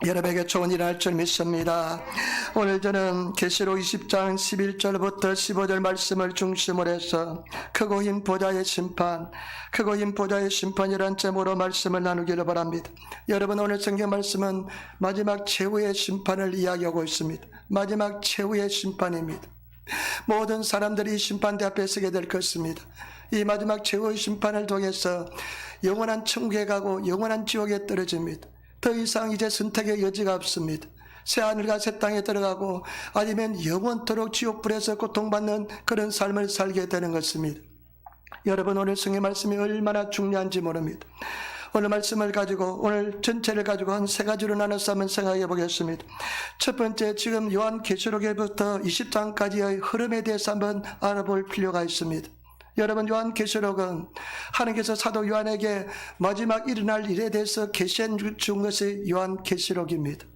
여러분에게 좋은 일 할 줄 믿습니다. 오늘 저는 계시록 20장 11절부터 15절 말씀을 중심으로 해서 크고 흰 보좌의 심판, 크고 흰 보좌의 심판이란 제목으로 말씀을 나누기를 바랍니다. 여러분, 오늘 성경 말씀은 마지막 최후의 심판을 이야기하고 있습니다. 마지막 최후의 심판입니다. 모든 사람들이 심판대 앞에 서게 될 것입니다. 이 마지막 최후의 심판을 통해서 영원한 천국에 가고 영원한 지옥에 떨어집니다. 더 이상 이제 선택의 여지가 없습니다. 새 하늘과 새 땅에 들어가고 아니면 영원토록 지옥불에서 고통받는 그런 삶을 살게 되는 것입니다. 여러분, 오늘 성경 말씀이 얼마나 중요한지 모릅니다. 오늘 말씀을 가지고, 오늘 전체를 가지고 한 세 가지로 나눠서 한번 생각해 보겠습니다. 첫 번째, 지금 요한계시록에부터 20장까지의 흐름에 대해서 한번 알아볼 필요가 있습니다. 여러분, 요한계시록은 하나님께서 사도 요한에게 마지막 일어날 일에 대해서 계시해 준 것이 요한계시록입니다.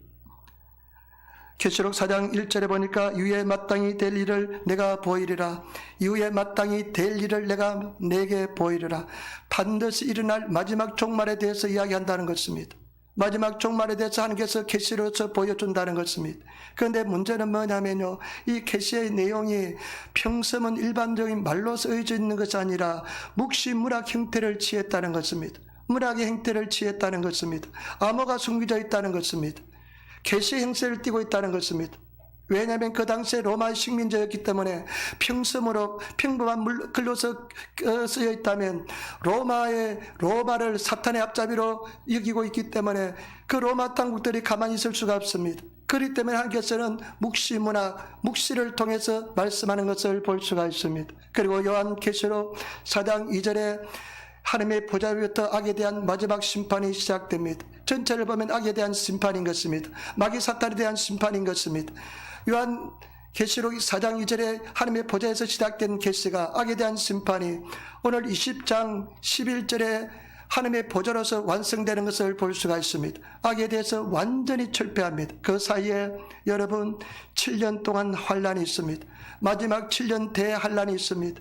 계시록 4장 1절에 보니까 이후에 마땅히 될 일을 내가 보이리라. 이후에 마땅히 될 일을 내가 내게 보이리라. 반드시 일어날 마지막 종말에 대해서 이야기한다는 것입니다. 마지막 종말에 대해서 하나님께서 계시로서 보여준다는 것입니다. 그런데 문제는 뭐냐면요, 이 계시의 내용이 평소문 일반적인 말로 쓰여져 있는 것이 아니라 묵시 문학 형태를 취했다는 것입니다. 문학의 형태를 취했다는 것입니다. 암호가 숨겨져 있다는 것입니다. 계시 행세를 띠고 있다는 것입니다. 왜냐하면 그 당시에 로마의 식민지였기 때문에 평범으로 평범한 글로 쓰여 있다면 로마를 사탄의 앞잡이로 여기고 있기 때문에 그 로마 당국들이 가만히 있을 수가 없습니다. 그렇기 때문에 하나님께서는 묵시문학, 묵시를 통해서 말씀하는 것을 볼 수가 있습니다. 그리고 요한계시록 4장 2절에 하나님의 보좌로부터 악에 대한 마지막 심판이 시작됩니다. 전체를 보면 악에 대한 심판인 것입니다. 마귀 사탄에 대한 심판인 것입니다. 요한계시록 4장 2절에 하나님의 보좌에서 시작된 계시가 악에 대한 심판이 오늘 20장 11절에 하나님의 보좌로서 완성되는 것을 볼 수가 있습니다. 악에 대해서 완전히 철폐합니다. 그 사이에 여러분 7년 동안 환란이 있습니다. 마지막 7년 대환란이 있습니다.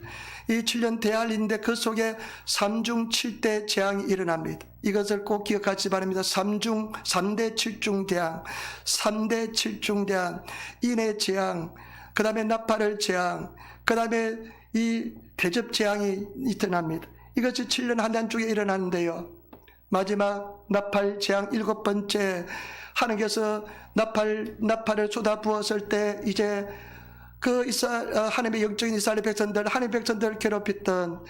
이 7년 대환란인데 그 속에 3중 7대 재앙이 일어납니다. 이것을 꼭 기억하시 바랍니다. 3대 7중 재앙, 3대 7중 재앙, 인의 재앙, 그 다음에 나팔을 재앙, 그 다음에 이 대접 재앙이 일어납니다. 이것이 7년 환란 중에 일어나는데요, 마지막 나팔 재앙 7번째, 하나님께서 나팔을 쏟아 부었을 때 이제 그 하나님의 영적인 이스라엘 백성들, 하나님의 백성들을 괴롭혔던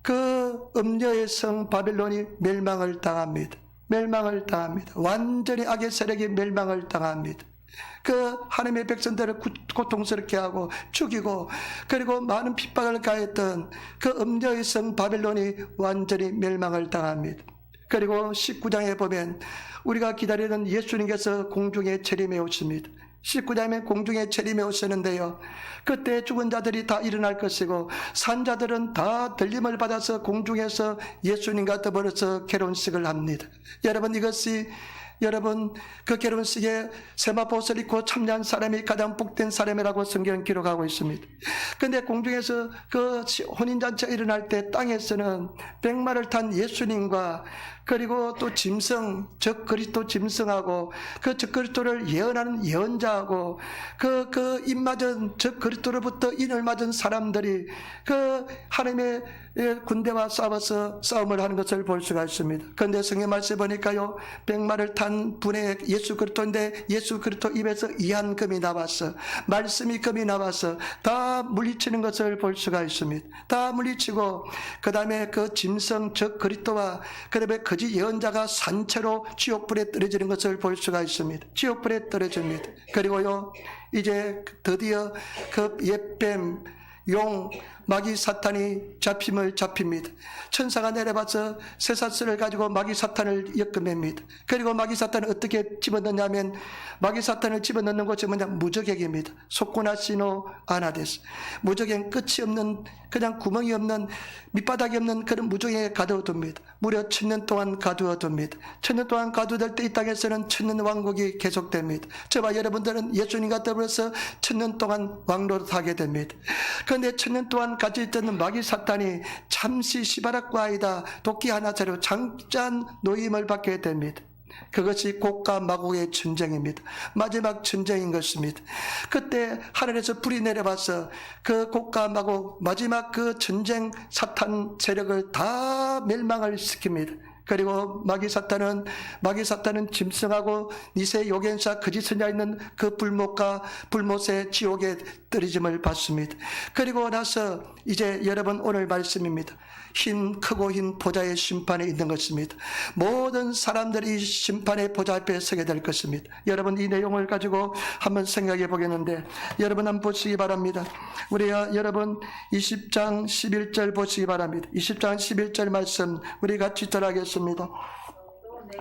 그 음녀의 성 바벨론이 멸망을 당합니다. 멸망을 당합니다. 완전히 악의 세력이 멸망을 당합니다. 그 하나님의 백성들을 고통스럽게 하고 죽이고, 그리고 많은 핍박을 가했던 그 음녀의 성 바벨론이 완전히 멸망을 당합니다. 그리고 19장에 보면 우리가 기다리는 예수님께서 공중에 재림해 오십니다. 19장에 공중에 재림해 오시는데요, 그때 죽은 자들이 다 일어날 것이고 산자들은 다 들림을 받아서 공중에서 예수님과 더불어서 결혼식을 합니다. 여러분, 이것이 여러분 그 결혼식에 세마포옷을 입고 참여한 사람이 가장 복된 사람이라고 성경은 기록하고 있습니다. 그런데 공중에서 그 혼인잔치가 일어날 때 땅에서는 백마를 탄 예수님과 그리고 또 짐승, 적 그리스도 짐승하고 그 적 그리스도를 예언하는 예언자하고 그 입맞은 적 그리스도로부터 인을 맞은 사람들이 그 하나님의 군대와 싸워서 싸움을 하는 것을 볼 수가 있습니다. 그런데 성경 말씀에 보니까요, 백마를 탄 분의 예수 그리스도인데 예수 그리스도 입에서 이한금이 나와서 말씀이 금이 나와서 다 물리치는 것을 볼 수가 있습니다. 다 물리치고 그 다음에 그 짐승 적 그리스도와 그 다음에 거짓 예언자가 산채로 지옥불에 떨어지는 것을 볼 수가 있습니다. 지옥불에 떨어집니다. 그리고요, 이제 드디어 그 옛뱀, 용, 마귀 사탄이 잡힙니다. 천사가 내려와서 쇠사슬을 가지고 마귀 사탄을 엮어맵니다. 그리고 마귀 사탄을 어떻게 집어넣냐면, 마귀 사탄을 집어넣는 곳이 뭐냐, 무저객입니다. 소코나 시노 아나데스. 무저객, 끝이 없는, 그냥 구멍이 없는, 밑바닥이 없는 그런 무저객에 가두어둡니다. 무려 1000년 동안 가두어둡니다. 1000년 동안 가두어둘 때 이 땅에서는 1000년 왕국이 계속됩니다. 저와 여러분들은 예수님과 더불어서 1000년 동안 왕노릇하게 됩니다. 그런데 1000년 동안 가지고 있던 마귀 사탄이 잠시 시바락과 아이다 도끼 하나짜리로 잠깐 노임을 받게 됩니다. 그것이 곡과 마곡의 전쟁입니다. 마지막 전쟁인 것입니다. 그때 하늘에서 불이 내려와서 그 곡과 마곡 마지막 그 전쟁 사탄 세력을 다 멸망을 시킵니다. 그리고 마귀 사탄은 짐승하고 니세 요견사 거짓 선자 있는 그 불못과 불못의 지옥에 떨어짐을 받습니다. 그리고 나서 이제 여러분 오늘 말씀입니다. 크고 흰 보좌의 심판에 있는 것입니다. 모든 사람들이 심판의 보좌 앞에 서게 될 것입니다. 여러분 이 내용을 가지고 한번 생각해 보겠는데 여러분 한번 보시기 바랍니다. 우리가 여러분 20장 11절 보시기 바랍니다. 20장 11절 말씀 우리 같이 따라하겠습니다.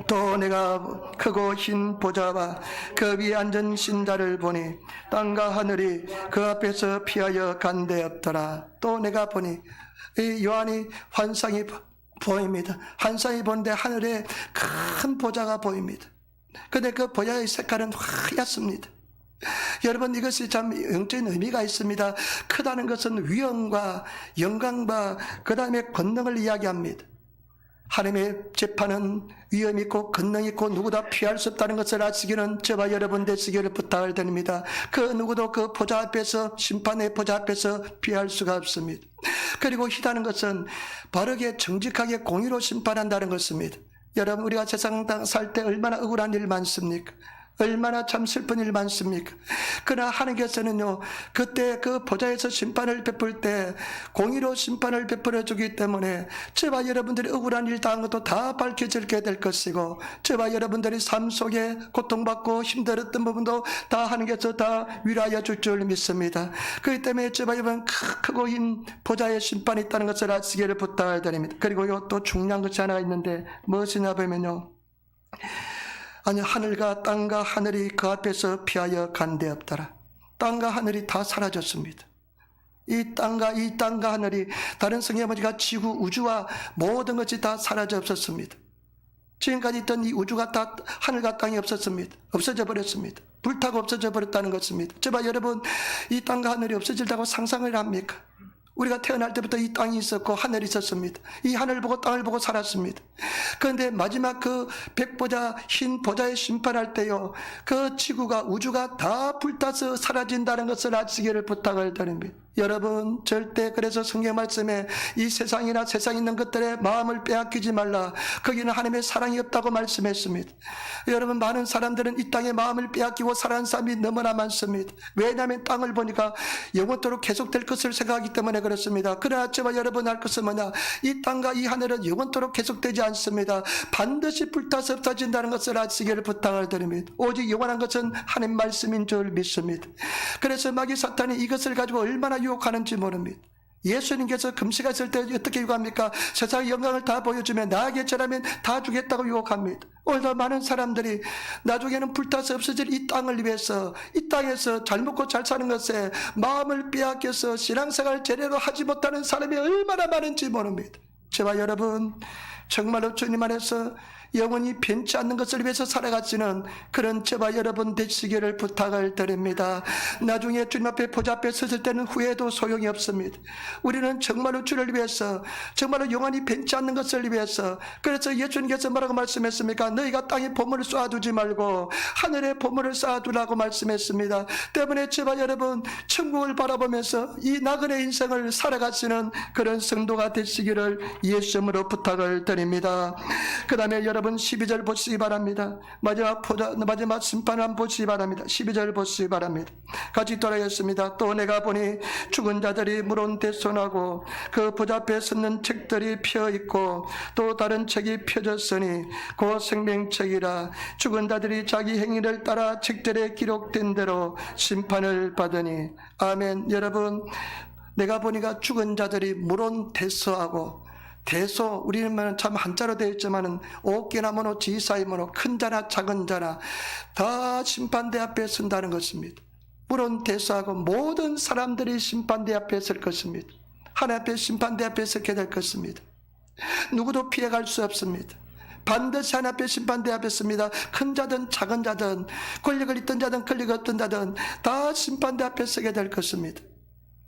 또 내가 크고 흰 보좌와 그 위에 앉은 신자를 보니 땅과 하늘이 그 앞에서 피하여 간 데 없더라. 또 내가 보니 이 요한이 환상이 보입니다. 환상이 보는데 하늘에 큰 보좌가 보입니다. 근데 그 보좌의 색깔은 하얗습니다. 여러분 이것이 참 영적인 의미가 있습니다. 크다는 것은 위엄과 영광과 그 다음에 권능을 이야기합니다. 하나님의 재판은 위엄이 있고 권능이 있고 누구도 피할 수 없다는 것을 아시기는 저와 여러분 되시기를 부탁을 드립니다. 그 누구도 그 보좌 앞에서 심판의 보좌 앞에서 피할 수가 없습니다. 그리고 희다는 것은 바르게 정직하게 공의로 심판한다는 것입니다. 여러분 우리가 세상 살 때 얼마나 억울한 일 많습니까? 얼마나 참 슬픈 일 많습니까? 그러나 하나님께서는요 그때 그 보좌에서 심판을 베풀 때 공의로 심판을 베풀어 주기 때문에 저와 여러분들이 억울한 일 당한 것도 다 밝혀지게 될 것이고 저와 여러분들이 삶 속에 고통받고 힘들었던 부분도 다 하나님께서 다 위로하여 줄 줄 믿습니다. 그렇기 때문에 저와 여러분 크고 흰 보좌의 심판이 있다는 것을 아시기를 부탁을 드립니다. 그리고 또 중요한 것이 하나 있는데 무엇이냐 보면요, 아니 하늘과 땅과 하늘이 그 앞에서 피하여 간 데 없더라. 땅과 하늘이 다 사라졌습니다. 이 땅과 하늘이 다른 성경 아버지가 지구 우주와 모든 것이 다 사라져 없었습니다. 지금까지 있던 이 우주가 다 하늘과 땅이 없었습니다. 없어져 버렸습니다. 불타고 없어져 버렸다는 것입니다. 저봐 여러분 이 땅과 하늘이 없어질다고 상상을 합니까? 우리가 태어날 때부터 이 땅이 있었고 하늘이 있었습니다. 이 하늘을 보고 땅을 보고 살았습니다. 그런데 마지막 그 백보자 흰 보좌에 심판할 때요 그 지구가 우주가 다 불타서 사라진다는 것을 아시기를 부탁을 드립니다. 여러분 절대 그래서 성경 말씀에 이 세상이나 세상에 있는 것들의 마음을 빼앗기지 말라. 거기는 하나님의 사랑이 없다고 말씀했습니다. 여러분 많은 사람들은 이 땅에 마음을 빼앗기고 살아가는 사람이 너무나 많습니다. 왜냐하면 땅을 보니까 영원토록 계속될 것을 생각하기 때문에 그렇습니다. 그러나 저와 여러분 알 것은 뭐냐, 이 땅과 이 하늘은 영원토록 계속되지 않습니다. 반드시 불타서 없어진다는 것을 아시기를 부탁을 드립니다. 오직 영원한 것은 하나님 말씀인 줄 믿습니다. 그래서 마귀 사탄이 이것을 가지고 얼마나 유혹하는지 모릅니다. 예수님께서 금식하실 때 어떻게 유혹합니까? 세상의 영광을 다 보여주면 나에게 절하면 다 주겠다고 유혹합니다. 오늘도 많은 사람들이 나중에는 불타서 없어질 이 땅을 위해서 이 땅에서 잘 먹고 잘 사는 것에 마음을 빼앗겨서 신앙생활을 제대로 하지 못하는 사람이 얼마나 많은지 모릅니다. 저와 여러분 정말로 주님 안에서 영원히 변치 않는 것을 위해서 살아가시는 그런 저와 여러분 되시기를 부탁을 드립니다. 나중에 주님 앞에 보좌 앞에 섰을 때는 후회도 소용이 없습니다. 우리는 정말로 주를 위해서 정말로 영원히 변치 않는 것을 위해서, 그래서 예수님께서 뭐라고 말씀했습니까? 너희가 땅에 보물을 쌓아두지 말고 하늘에 보물을 쌓아두라고 말씀했습니다. 때문에 저와 여러분 천국을 바라보면서 이 나그네 인생을 살아가시는 그런 성도가 되시기를 예수님으로 부탁을 드립니다. 그 다음에 여러분 12절 보시기 바랍니다. 마지막 심판을 한번 보시기 바랍니다. 12절 보시기 바랍니다. 같이 돌아가겠습니다. 또 내가 보니 죽은 자들이 물온 대손하고 그 보좌 앞에 섰는 책들이 펴있고 또 다른 책이 펴졌으니 그 생명책이라. 죽은 자들이 자기 행위를 따라 책들에 기록된 대로 심판을 받으니. 아멘. 여러분 내가 보니까 죽은 자들이 물온 대소하고, 대소 우리는 참 한자로 되어 있지만은 옥계나 뭐노 지사이 뭐노 큰 자나 작은 자나 다 심판대 앞에 선다는 것입니다. 물론 대소하고 모든 사람들이 심판대 앞에 설 것입니다. 하나님 앞에 심판대 앞에 서게 될 것입니다. 누구도 피해갈 수 없습니다. 반드시 하나님 앞에 심판대 앞에 섭니다. 큰 자든 작은 자든 권력을 있던 자든 권력이 없던 자든 다 심판대 앞에 서게 될 것입니다.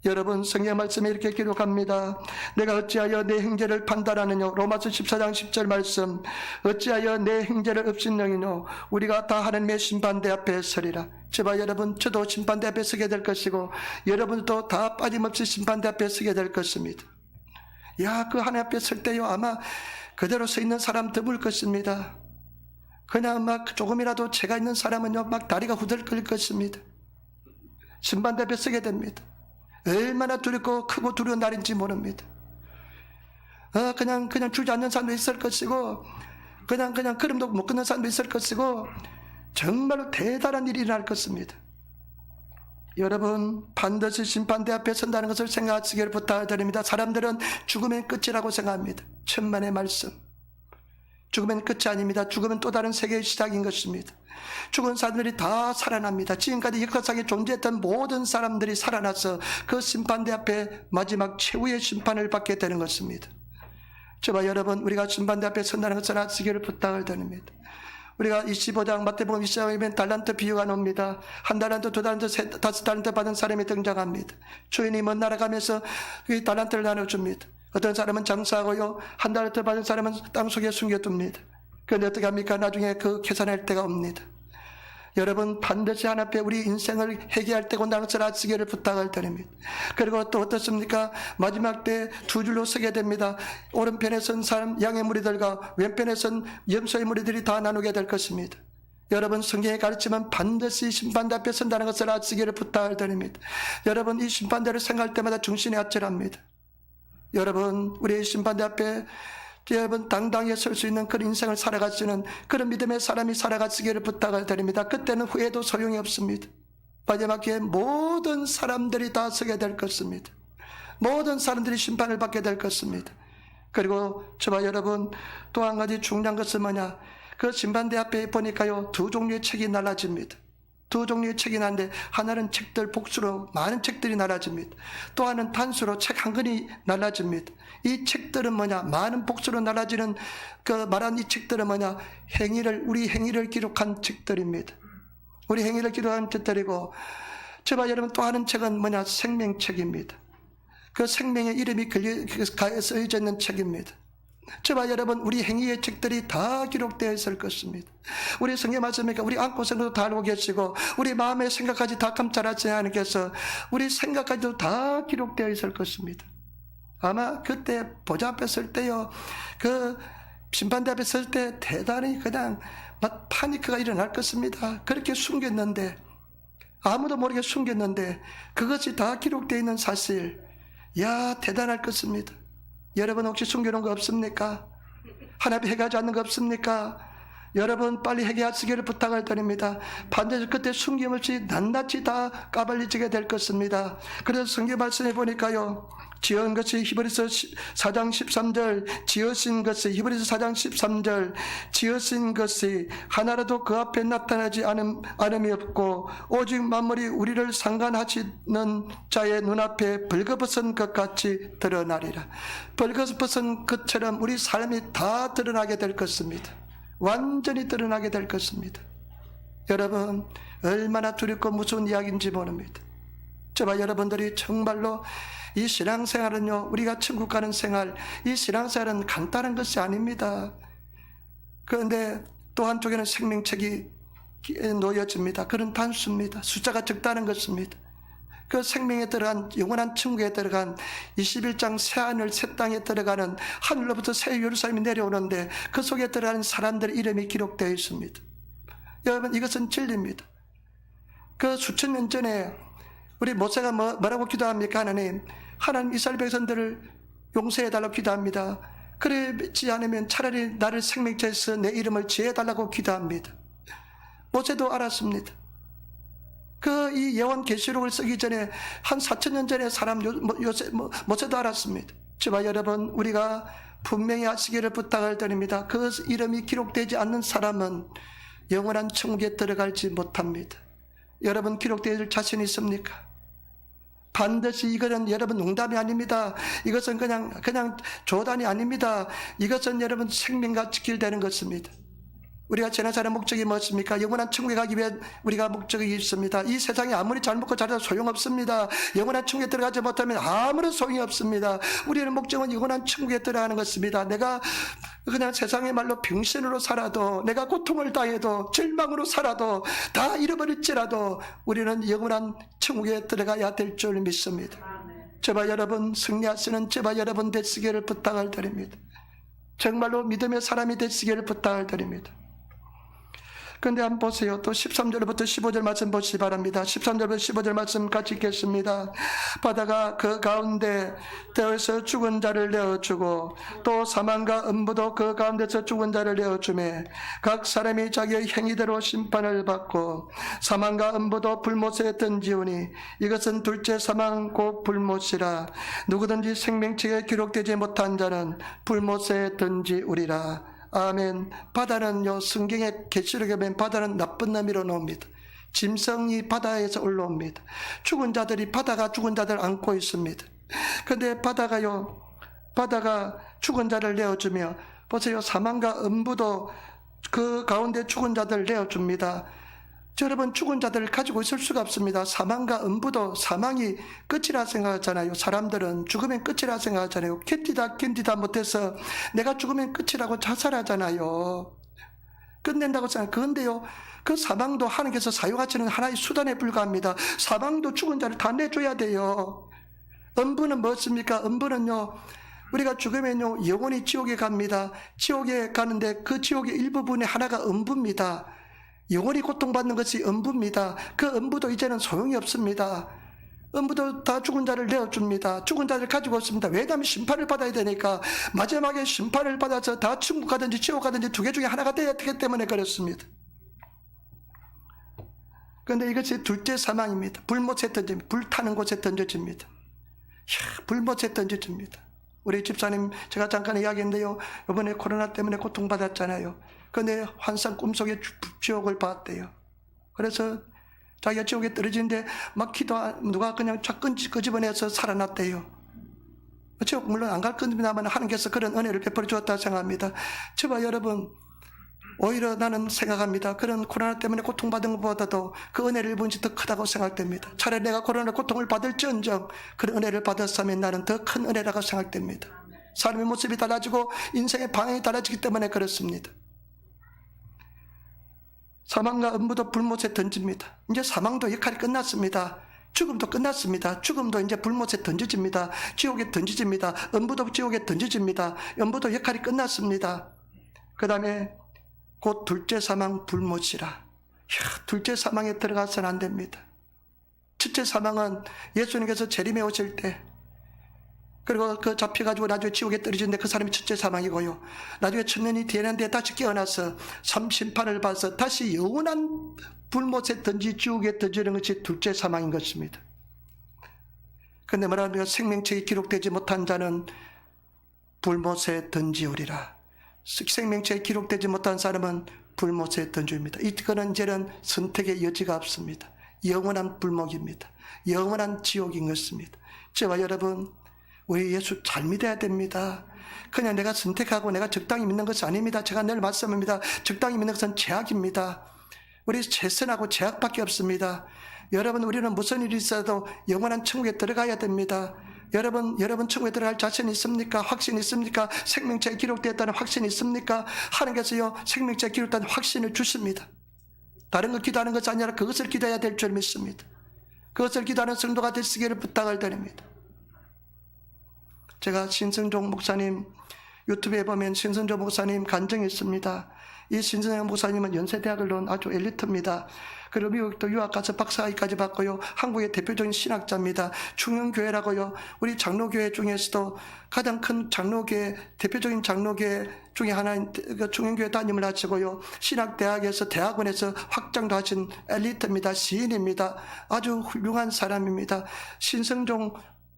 여러분, 성경 말씀에 이렇게 기록합니다. 내가 어찌하여 내 행제를 판단하느뇨. 로마서 14장 10절 말씀. 어찌하여 내 행제를 업신여기뇨. 우리가 다 하나님의 심판대 앞에 서리라. 제발 여러분, 저도 심판대 앞에 서게 될 것이고 여러분도 다 빠짐없이 심판대 앞에 서게 될 것입니다. 그 하나님 앞에 설 때요, 아마 그대로 서 있는 사람 드물 것입니다. 그냥 막 조금이라도 죄가 있는 사람은요, 막 다리가 후들거릴 것입니다. 심판대 앞에 서게 됩니다. 얼마나 두렵고 크고 두려운 날인지 모릅니다. 그냥 주저앉는 사람도 있을 것이고, 그냥 걸음도 못 걷는 사람도 있을 것이고, 정말로 대단한 일이 일어날 것입니다. 여러분, 반드시 심판대 앞에 선다는 것을 생각하시기를 부탁드립니다. 사람들은 죽음의 끝이라고 생각합니다. 천만의 말씀. 죽음은 끝이 아닙니다. 죽음은 또 다른 세계의 시작인 것입니다. 죽은 사람들이 다 살아납니다. 지금까지 역사상에 존재했던 모든 사람들이 살아나서 그 심판대 앞에 마지막 최후의 심판을 받게 되는 것입니다. 저와 여러분, 우리가 심판대 앞에 선다는 것을 아시기를 부탁을 드립니다. 우리가 25장 마태복음 20장에 보면 달란트 비유가 나옵니다. 한 달란트, 두 달란트, 다섯 달란트 받은 사람이 등장합니다. 주인이 먼 나라 가면서 이 달란트를 나눠줍니다. 어떤 사람은 장사하고요, 한 달란트 받은 사람은 땅속에 숨겨둡니다. 그런데 어떻게 합니까? 나중에 그 계산할 때가 옵니다. 여러분, 반드시 하나님 앞에 우리 인생을 회개할 때고 나는 것을 아시기를 부탁을 드립니다. 그리고 또 어떻습니까? 마지막 때 두 줄로 서게 됩니다. 오른편에 선 사람 양의 무리들과 왼편에 선 염소의 무리들이 다 나누게 될 것입니다. 여러분, 성경에 가르치면 반드시 심판대 앞에 선다는 것을 아시기를 부탁을 드립니다. 여러분, 이 심판대를 생각할 때마다 정신이 아찔합니다. 여러분, 우리 심판대 앞에 여러분 당당히 설 수 있는 그런 인생을 살아가시는 그런 믿음의 사람이 살아가시기를 부탁을 드립니다. 그때는 후회도 소용이 없습니다. 마지막에 모든 사람들이 다 서게 될 것입니다. 모든 사람들이 심판을 받게 될 것입니다. 그리고 저와 여러분, 또 한 가지 중요한 것은 뭐냐, 그 심판대 앞에 보니까요, 두 종류의 책이 날라집니다. 두 종류의 책이 나는데, 하나는 책들 복수로 많은 책들이 날라집니다. 또 하나는 단수로 책 한 권이 날라집니다. 이 책들은 뭐냐, 많은 복수로 날라지는 그 말한 이 책들은 뭐냐, 우리 행위를 기록한 책들입니다. 우리 행위를 기록한 책들이고, 저와 여러분, 또 하는 책은 뭐냐, 생명책입니다. 그 생명의 이름이 써져 있는 책입니다. 저와 여러분, 우리 행위의 책들이 다 기록되어 있을 것입니다. 우리 성경 말씀이니까 우리 안고생도 다 알고 계시고, 우리 마음의 생각까지 다 감찰하지 하나님께서 우리 생각까지도 다 기록되어 있을 것입니다. 아마 그때 보좌 앞에 설 때요, 그 심판대 앞에 설 때 대단히 그냥 막 파니크가 일어날 것입니다. 그렇게 숨겼는데, 아무도 모르게 숨겼는데 그것이 다 기록되어 있는 사실, 대단할 것입니다. 여러분, 혹시 숨겨놓은 거 없습니까? 하나님 해결하지 않는 거 없습니까? 여러분, 빨리 해결하시기를 부탁을 드립니다. 반드시 그때 숨김없이 낱낱이 다 까발려지게 될 것입니다. 그래서 성경 말씀에 보니까요, 지은 것이 히브리서 4장 13절, 지으신 것이 히브리서 4장 13절, 지으신 것이 하나라도 그 앞에 나타나지 않음이 없고 오직 만물이 우리를 상관하시는 자의 눈앞에 벌거벗은 것 같이 드러나리라. 벌거벗은 것처럼 우리 삶이 다 드러나게 될 것입니다. 완전히 드러나게 될 것입니다. 여러분, 얼마나 두렵고 무서운 이야기인지 모릅니다. 저와 여러분들이 정말로 이 신앙생활은요, 우리가 천국 가는 생활, 이 신앙생활은 간단한 것이 아닙니다. 그런데 또 한쪽에는 생명책이 놓여집니다. 그런 단수입니다. 숫자가 적다는 것입니다. 그 생명에 들어간, 영원한 천국에 들어간 21장 새하늘 새 땅에 들어가는 하늘로부터 새 예루살렘이 내려오는데 그 속에 들어가는 사람들의 이름이 기록되어 있습니다. 여러분, 이것은 진리입니다. 그 수천 년 전에 우리 모세가 뭐라고 기도합니까? 하나님 이스라엘 백성들을 용서해달라고 기도합니다. 그러지 않으면 차라리 나를 생명책에서 내 이름을 지어달라고 기도합니다. 모세도 알았습니다. 이 예언 계시록을 쓰기 전에 한 4,000년 전에 모세도 알았습니다. 저와 여러분, 우리가 분명히 아시기를 부탁을 드립니다. 그 이름이 기록되지 않는 사람은 영원한 천국에 들어가지 못합니다. 여러분, 기록될 자신 있습니까? 반드시 이것은 여러분 농담이 아닙니다. 이것은 그냥 조단이 아닙니다. 이것은 여러분 생명과 직결되는 것입니다. 우리가 지나 사는 목적이 무엇입니까? 영원한 천국에 가기 위해 우리가 목적이 있습니다. 이 세상에 아무리 잘 먹고 잘해도 소용없습니다. 영원한 천국에 들어가지 못하면 아무런 소용이 없습니다. 우리의 목적은 영원한 천국에 들어가는 것입니다. 내가 그냥 세상의 말로 병신으로 살아도, 내가 고통을 당해도, 절망으로 살아도, 다 잃어버릴지라도 우리는 영원한 천국에 들어가야 될 줄 믿습니다. 제발 여러분 승리하시는 제발 여러분 되시기를 부탁을 드립니다. 정말로 믿음의 사람이 되시기를 부탁을 드립니다. 그런데 한번 보세요. 또 13절부터 15절 말씀 보시기 바랍니다. 13절부터 15절 말씀 같이 읽겠습니다. 바다가 그 가운데 되어서 죽은 자를 내어주고 또 사망과 음부도 그 가운데서 죽은 자를 내어주매 각 사람이 자기의 행위대로 심판을 받고 사망과 음부도 불못에 던지우니 이것은 둘째 사망 곧 불못이라. 누구든지 생명책에 기록되지 못한 자는 불못에 던지우리라. 아멘. 바다는요, 성경의 계시록에 보면 바다는 나쁜 놈이로 나옵니다. 짐승이 바다에서 올라옵니다. 죽은 자들이, 바다가 죽은 자들을 안고 있습니다. 그런데 바다가 죽은 자를 내어주며, 보세요, 사망과 음부도 그 가운데 죽은 자들을 내어줍니다. 여러분, 죽은 자들을 가지고 있을 수가 없습니다. 사망과 음부도, 사망이 끝이라 생각하잖아요. 사람들은 죽으면 끝이라 생각하잖아요. 견디다 못해서 내가 죽으면 끝이라고 자살하잖아요. 끝낸다고 생각해요. 그런데요, 그 사망도 하나님께서 사용하시는 하나의 수단에 불과합니다. 사망도 죽은 자를 다 내줘야 돼요. 음부는 무엇입니까? 음부는요, 우리가 죽으면요, 영원히 지옥에 갑니다. 지옥에 가는데 그 지옥의 일부분의 하나가 음부입니다. 영원히 고통받는 것이 음부입니다. 그 음부도 이제는 소용이 없습니다. 음부도 다 죽은 자를 내어줍니다. 죽은 자를 가지고 있습니다. 왜냐하면 심판을 받아야 되니까. 마지막에 심판을 받아서 다 천국 가든지 지옥 가든지 두 개 중에 하나가 되어야 되기 때문에 그렇습니다. 그런데 이것이 둘째 사망입니다. 불못에 던집니다. 불타는 곳에 던져집니다. 불못에 던져집니다. 우리 집사님, 제가 잠깐 이야기했는데요, 이번에 코로나 때문에 고통받았잖아요. 그런데 환상 꿈속에 지옥을 봤대요. 그래서 자기가 지옥에 떨어지는데 막 누가 그냥 착 끄집어내서 살아났대요. 지옥 물론 안 갈 겁니다만 하나님께서 그런 은혜를 베풀어 주었다 생각합니다. 저와 여러분, 오히려 나는 생각합니다. 그런 코로나 때문에 고통받은 것보다도 그 은혜를 입은 지 더 크다고 생각됩니다. 차라리 내가 코로나 고통을 받을지언정 그런 은혜를 받았으면 나는 더 큰 은혜라고 생각됩니다. 사람의 모습이 달라지고 인생의 방향이 달라지기 때문에 그렇습니다. 사망과 음부도 불못에 던집니다. 이제 사망도 역할이 끝났습니다. 죽음도 끝났습니다. 죽음도 이제 불못에 던져집니다. 지옥에 던져집니다. 음부도 지옥에 던져집니다. 음부도 역할이 끝났습니다. 그 다음에 곧 둘째 사망 불못이라. 둘째 사망에 들어가서는 안 됩니다. 첫째 사망은 예수님께서 재림에 오실 때, 그리고 그 잡혀가지고 나중에 지옥에 떨어지는데 그 사람이 첫째 사망이고요. 나중에 천년이 되는데 다시 깨어나서 삼심판을 받아서 다시 영원한 불못에 지옥에 던지는 것이 둘째 사망인 것입니다. 그런데 뭐라면 생명책이 기록되지 못한 자는 불못에 던지우리라. 생명책에 기록되지 못한 사람은 불못에 던집니다. 이거는 이제는 선택의 여지가 없습니다. 영원한 불목입니다. 영원한 지옥인 것입니다. 저와 여러분, 우리 예수 잘 믿어야 됩니다. 그냥 내가 선택하고 내가 적당히 믿는 것이 아닙니다. 제가 늘 말씀합니다. 적당히 믿는 것은 죄악입니다. 우리 최선하고 죄악밖에 없습니다. 여러분, 우리는 무슨 일이 있어도 영원한 천국에 들어가야 됩니다. 여러분 천국에 들어갈 자신 있습니까? 확신 있습니까? 생명체에 기록되었다는 확신 있습니까? 하나님께서요, 생명체에 기록된 확신을 주십니다. 다른 거 기도하는 것이 아니라 그것을 기도해야 될 줄 믿습니다. 그것을 기도하는 성도가 되시기를 부탁을 드립니다. 제가 신성종 목사님 유튜브에 보면 신성종 목사님 간증이 있습니다. 이 신성종 목사님은 연세대학을 나온 아주 엘리트입니다. 그리고 미국도 유학 가서 박사학위까지 받고요. 한국의 대표적인 신학자입니다. 충영교회라고요. 우리 장로교회 중에서도 가장 큰 장로교회, 대표적인 장로교회 중에 하나인 충영교회 담임을 하시고요. 신학대학에서 대학원에서 확장도 하신 엘리트입니다. 시인입니다. 아주 훌륭한 사람입니다. 신성종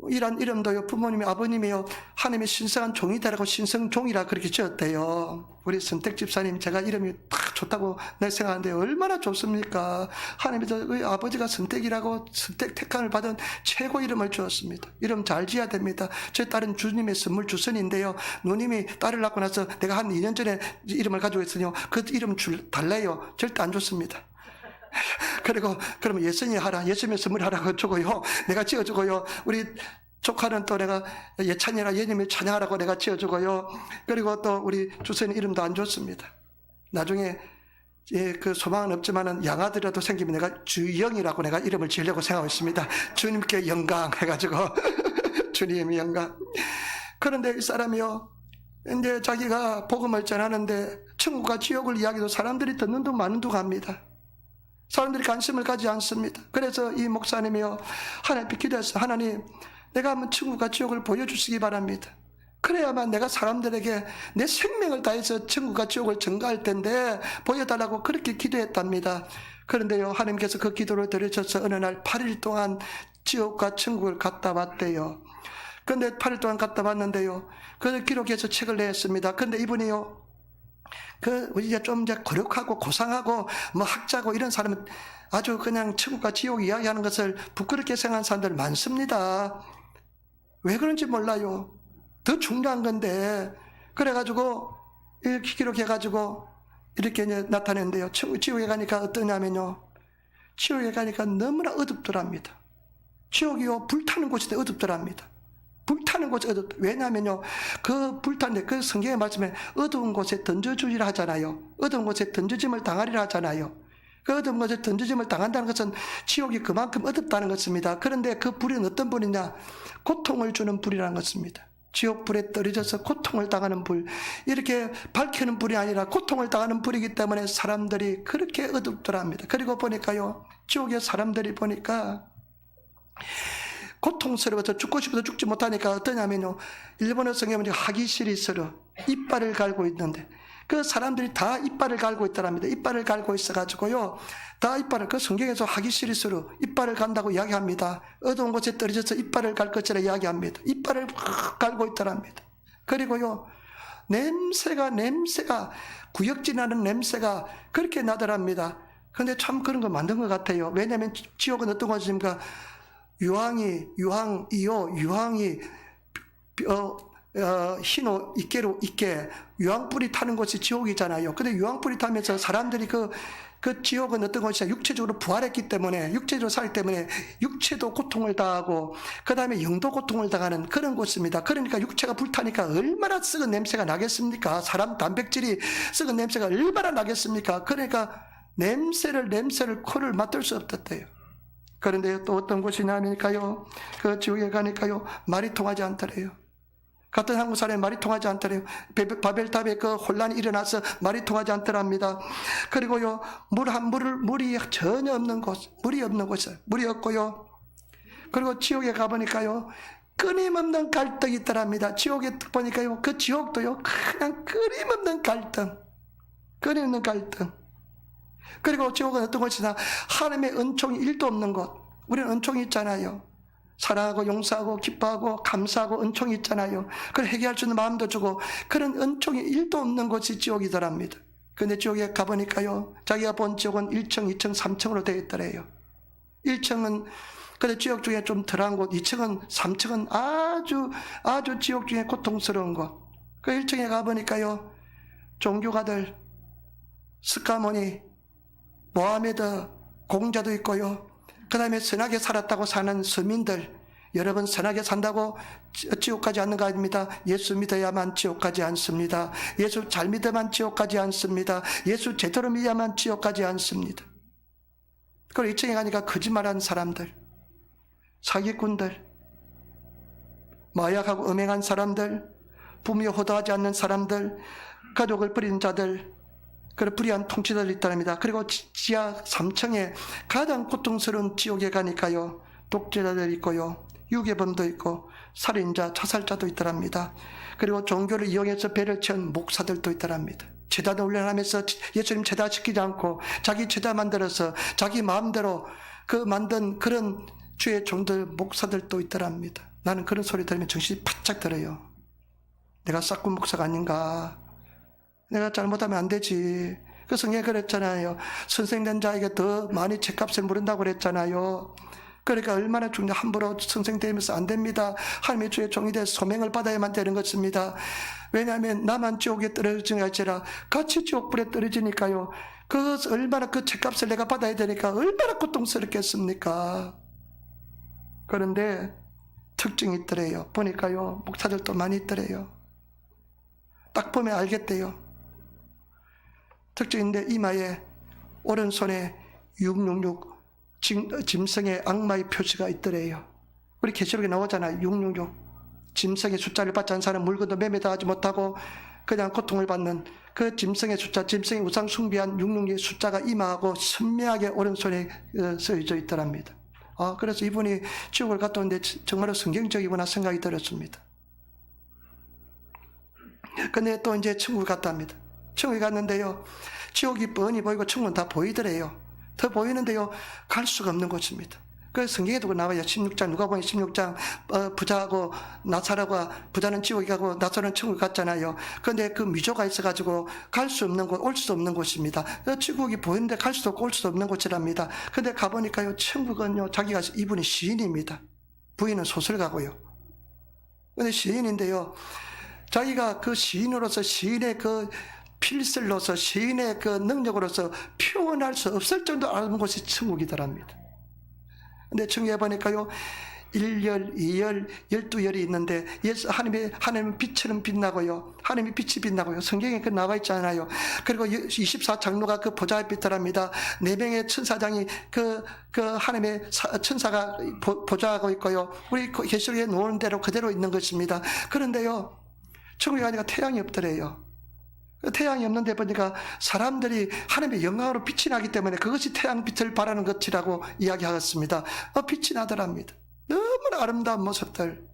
이란 이름도요, 부모님이 아버님이요, 하나님의 신성한 종이다라고 신성종이라 그렇게 지었대요. 우리 선택 집사님, 제가 이름이 딱 좋다고 내 생각하는데 얼마나 좋습니까? 하나님이 아버지가 선택이라고 선택 택함을 받은 최고 이름을 주었습니다. 이름 잘 지어야 됩니다. 제 딸은 주님의 선물 주선인데요, 누님이 딸을 낳고 나서 내가 한 2년 전에 이름을 가지고 있으니요, 그 이름 달래요. 절대 안 좋습니다. 그리고 그러면 예선이 하라, 예수님의 선물 하라고 주고요, 내가 지어주고요, 우리 조카는 또 내가 예찬이라 예님이 찬양하라고 내가 지어주고요, 그리고 또 우리 주선이 이름도 안 좋습니다. 나중에 그 소망은 없지만은 양아들이라도 생기면 내가 주영이라고 내가 이름을 지으려고 생각하고 있습니다. 주님께 영광 해가지고 주님의 영광. 그런데 이 사람이요, 이제 자기가 복음을 전하는데 천국과 지옥을 이야기도 사람들이 듣는 둥 마는 둥 합니다. 사람들이 관심을 가지지 않습니다. 그래서 이 목사님이요, 하나님께 기도했어요. 하나님, 내가 한번 천국과 지옥을 보여주시기 바랍니다. 그래야만 내가 사람들에게 내 생명을 다해서 천국과 지옥을 증거할 텐데 보여달라고 그렇게 기도했답니다. 그런데요, 하나님께서 그 기도를 들으셔서 어느 날 8일 동안 지옥과 천국을 갔다 왔대요. 그런데 8일 동안 갔다 왔는데요, 그걸 기록해서 책을 냈습니다. 그런데 이분이요, 이제 좀 이제 거룩하고 고상하고 뭐 학자고 이런 사람은 아주 그냥 천국과 지옥 이야기하는 것을 부끄럽게 생각하는 사람들 많습니다. 왜 그런지 몰라요. 더 중요한 건데, 그래가지고 이렇게 기록해가지고 이렇게 이제 나타냈는데요, 지옥에 가니까 어떠냐면요, 지옥에 가니까 너무나 어둡더랍니다. 지옥이요, 불타는 곳이 어둡더랍니다. 불타는 곳이 왜냐하면요, 그 불타는데 그 성경의 말씀에 어두운 곳에 던져주리라 하잖아요. 어두운 곳에 던져짐을 당하리라 하잖아요. 그 어두운 곳에 던져짐을 당한다는 것은 지옥이 그만큼 어둡다는 것입니다. 그런데 그 불은 어떤 불이냐, 고통을 주는 불이라는 것입니다. 지옥 불에 떨어져서 고통을 당하는 불, 이렇게 밝히는 불이 아니라 고통을 당하는 불이기 때문에 사람들이 그렇게 어둡더랍니다. 그리고 보니까요, 지옥의 사람들이 보니까 고통스러워서 죽고 싶어도 죽지 못하니까 어떠냐면요, 일본어 성경에 하기시리스로 이빨을 갈고 있는데 그 사람들이 다 이빨을 갈고 있더랍니다. 이빨을 갈고 있어가지고요, 다 이빨을, 그 성경에서 하기시리스로 이빨을 간다고 이야기합니다. 어두운 곳에 떨어져서 이빨을 갈 것이라 이야기합니다. 이빨을 갈고 있더랍니다. 그리고요, 냄새가 구역질나는 냄새가 그렇게 나더랍니다. 그런데 참 그런 거 만든 것 같아요. 왜냐하면 지옥은 어떤 곳입니까? 유황이 흰옷 이깨로 있게 유황불이 타는 곳이 지옥이잖아요. 근데 유황불이 타면서 사람들이 그 지옥은 어떤 곳이냐, 육체적으로 부활했기 때문에, 육체적으로 살기 때문에 육체도 고통을 당하고 그 다음에 영도 고통을 당하는 그런 곳입니다. 그러니까 육체가 불타니까 얼마나 썩은 냄새가 나겠습니까? 사람 단백질이 썩은 냄새가 얼마나 나겠습니까? 그러니까 냄새를 코를 맡을 수 없었대요. 그런데 또 어떤 곳이냐니까요, 그 지옥에 가니까요, 말이 통하지 않더래요. 같은 한국 사람이 말이 통하지 않더래요. 바벨탑에 그 혼란이 일어나서 말이 통하지 않더랍니다. 그리고요, 물이 전혀 없는 곳, 물이 없고요. 그리고 지옥에 가보니까요, 끊임없는 갈등이 있더랍니다. 지옥에 보니까요, 그 지옥도요, 그냥 끊임없는 갈등. 그리고 지옥은 어떤 곳이냐, 하나님의 은총이 1도 없는 곳. 우리는 은총이 있잖아요. 사랑하고 용서하고 기뻐하고 감사하고 은총이 있잖아요. 그걸 회개할 수 있는 마음도 주고, 그런 은총이 1도 없는 곳이 지옥이더랍니다. 근데 지옥에 가보니까요, 자기가 본 지옥은 1층, 2층, 3층으로 되어 있더래요. 1층은 근데 지옥 중에 좀 덜한 곳, 2층은, 3층은 아주 지옥 중에 고통스러운 곳. 그 1층에 가보니까요, 종교가들, 스카모니, 모하메드 공자도 있고요, 그 다음에 선하게 살았다고 사는 서민들, 여러분 선하게 산다고 지옥 가지 않는 거 아닙니다. 예수 믿어야만 지옥 가지 않습니다. 예수 잘 믿어야만 지옥 가지 않습니다. 예수 제대로 믿어야만 지옥 가지 않습니다. 그리고 2층에 가니까 거짓말하는 사람들, 사기꾼들, 마약하고 음행한 사람들, 부모에 호도하지 않는 사람들, 가족을 버린 자들, 그런 불의한 통치자들이 있답니다. 그리고 지하 3층에 가장 고통스러운 지옥에 가니까요, 독재자들이 있고요, 유괴범도 있고 살인자, 자살자도 있더랍니다. 그리고 종교를 이용해서 배를 채운 목사들도 있더랍니다. 제단을 훈련하면서 예수님 제다 시키지 않고 자기 제다 만들어서 자기 마음대로 그 만든 그런 주의 종들, 목사들도 있더랍니다. 나는 그런 소리 들으면 정신이 바짝 들어요. 내가 싹군 목사가 아닌가. 내가 잘못하면 안 되지. 그 성경에 그랬잖아요. 선생된 자에게 더 많이 책값을 물은다고 그랬잖아요. 그러니까 얼마나 중요 함부로 선생되면서 안 됩니다. 하나님의 주의 종이 돼 소명을 받아야만 되는 것입니다. 왜냐하면 나만 지옥에 떨어지는 게 아니라 같이 지옥불에 떨어지니까요. 그 얼마나 그 책값을 내가 받아야 되니까 얼마나 고통스럽겠습니까? 그런데 특징이 있더래요. 보니까요. 목사들도 많이 있더래요. 딱 보면 알겠대요. 특징인데 이마에 오른손에 666 짐승의 악마의 표시가 있더래요. 우리 계시록에 나오잖아요. 666 짐승의 숫자를 받지 않은 사람 물건도 매매도 하지 못하고 그냥 고통을 받는 그 짐승의 숫자, 짐승의 우상 숭배한 666의 숫자가 이마하고 선명하게 오른손에 쓰여져 있더랍니다. 그래서 이분이 지옥을 갔다 오는데 정말로 성경적이구나 생각이 들었습니다. 근데 또 이제 천국을 갔다 합니다. 천국에 갔는데요. 지옥이 뻔히 보이고 천국은 다 보이더래요. 더 보이는데요. 갈 수가 없는 곳입니다. 그래서 성경에도 나와요. 16장 누가복음 16장 부자하고 나사로가 부자는 지옥에 가고 나사로는 천국에 갔잖아요. 그런데 그 미조가 있어가지고 갈 수 없는 곳, 올 수 없는 곳입니다. 지옥이 보이는데 갈 수도 없고 올 수도 없는 곳이랍니다. 그런데 가보니까요. 천국은요. 자기가 이분이 시인입니다. 부인은 소설가고요. 그런데 시인인데요. 자기가 그 시인으로서 시인의 그 필설로서 시인의 그 능력으로서 표현할 수 없을 정도로 아는 곳이 천국이더랍니다. 근데 천국에 보니까요, 1열, 2열, 12열이 있는데, 하나님의 빛처럼 빛나고요. 하나님의 빛이 빛나고요. 성경에 그 나와 있잖아요. 그리고 24장로가 그 보좌 앞에 있더랍니다. 4명의 천사장이 그 하나님의 천사가 보좌하고 있고요. 우리 계시록에 놓은 대로 그대로 있는 것입니다. 그런데요, 천국에 가니까 태양이 없더래요. 태양이 없는데 보니까 사람들이 하나님의 영광으로 빛이 나기 때문에 그것이 태양빛을 바라는 것이라고 이야기하였습니다. 빛이 나더랍니다. 너무나 아름다운 모습들.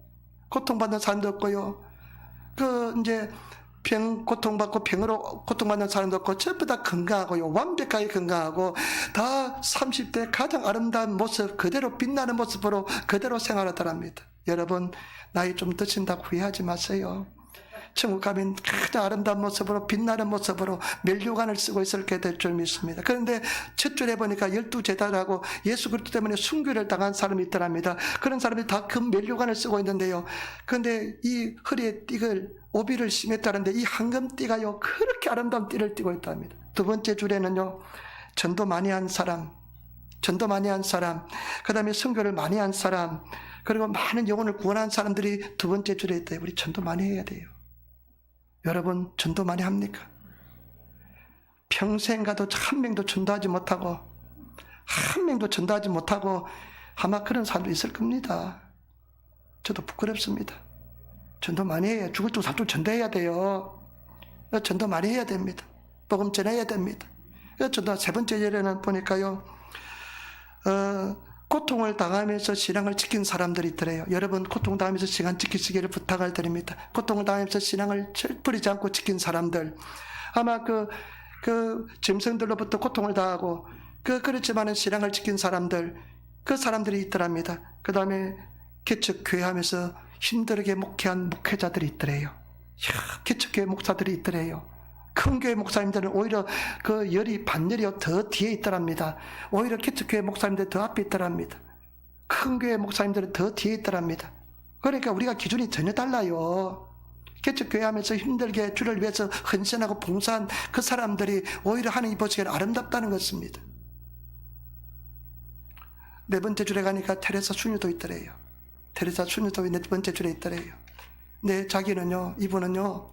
고통받는 사람도 없고요. 이제 고통받고 병으로 고통받는 사람도 없고 전부 다 건강하고요. 완벽하게 건강하고 다 30대 가장 아름다운 모습, 그대로 빛나는 모습으로 그대로 생활하더랍니다. 여러분, 나이 좀 드신다고 후회하지 마세요. 천국 가면 가장 아름다운 모습으로 빛나는 모습으로 면류관을 쓰고 있게 될 줄 믿습니다. 그런데 첫 줄에 보니까 12제자라고 예수 그리스도 때문에 순교를 당한 사람이 있더랍니다. 그런 사람이 다 그 면류관을 쓰고 있는데요. 그런데 이 허리에 띠를 오비를 심했다는데 이 황금띠가요 그렇게 아름다운 띠를 띠고 있답니다. 두 번째 줄에는요 전도 많이 한 사람, 그 다음에 순교를 많이 한 사람, 그리고 많은 영혼을 구원한 사람들이 두 번째 줄에 있대요. 우리 전도 많이 해야 돼요. 여러분 전도 많이 합니까? 평생 가도 한 명도 전도하지 못하고 아마 그런 사람도 있을 겁니다. 저도 부끄럽습니다. 전도 많이 해야 죽을 쪽 살쪽 전도해야 돼요. 전도 많이 해야 됩니다. 복음 전해야 됩니다. 전도 세 번째 예례는 보니까요 고통을 당하면서 신앙을 지킨 사람들이 있더래요. 여러분 고통 당하면서 신앙 지키시기를 부탁을 드립니다. 고통을 당하면서 신앙을 버리지 않고 지킨 사람들, 아마 그 짐승들로부터 고통을 당하고 그렇지만은 신앙을 지킨 사람들, 그 사람들이 있더랍니다. 그 다음에 개척교회 하면서 힘들게 목회한 목회자들이 있더래요. 개척교회 목사들이 있더래요. 큰 교회 목사님들은 오히려 그 열이 반열이 더 뒤에 있더랍니다. 오히려 개척교회 목사님들 더 앞에 있더랍니다. 큰 교회 목사님들은 더 뒤에 있더랍니다. 그러니까 우리가 기준이 전혀 달라요. 개척교회 하면서 힘들게 주를 위해서 헌신하고 봉사한 그 사람들이 오히려 하나님이 보시기에 아름답다는 것입니다. 네 번째 줄에 가니까 테레사 수녀도 있더래요. 테레사 수녀도 네 번째 줄에 있더래요. 네, 자기는요, 이분은요,